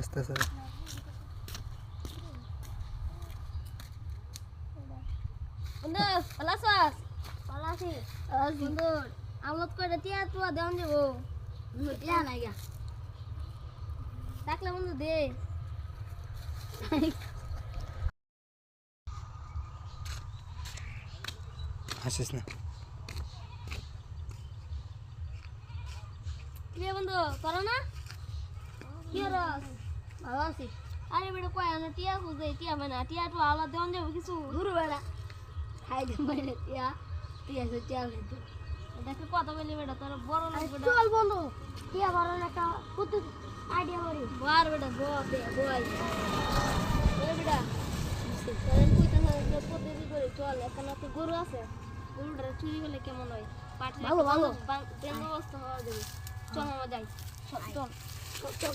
আসতেছে বন্ধু ভালো আছিস? ভালো আছি বন্ধু। আমলত করে টিয়া টুয়া দেন যাবো টিয়া নাই গা থাকলে বন্ধু দে আসিস না কি রে বন্ধু করো না কি রস ভালো আছি। আরে বেটা কয় না টিয়া খুঁজে টিয়া মানে টিয়া টু আলা দেন যাবো কিছু দূর বেড়া খাই দে মানে টিয়া টিয়া সে টিয়া খাইতে দেখে কথা বলি বেটা তোর বড় লোক বেটা চল বন্ধু টিয়া বড় একটা কত আইডিয়া করি বার বেটা বয় এই বেটা তোর কইতা না পদ্ধতি করে চল এখানে তো গরু আছে গরুটা চুরি করলে কেমন হয় পাঠা ভালো ভালো বন্দোবস্ত হওয়া যাবে চল আমরা যাই চল চল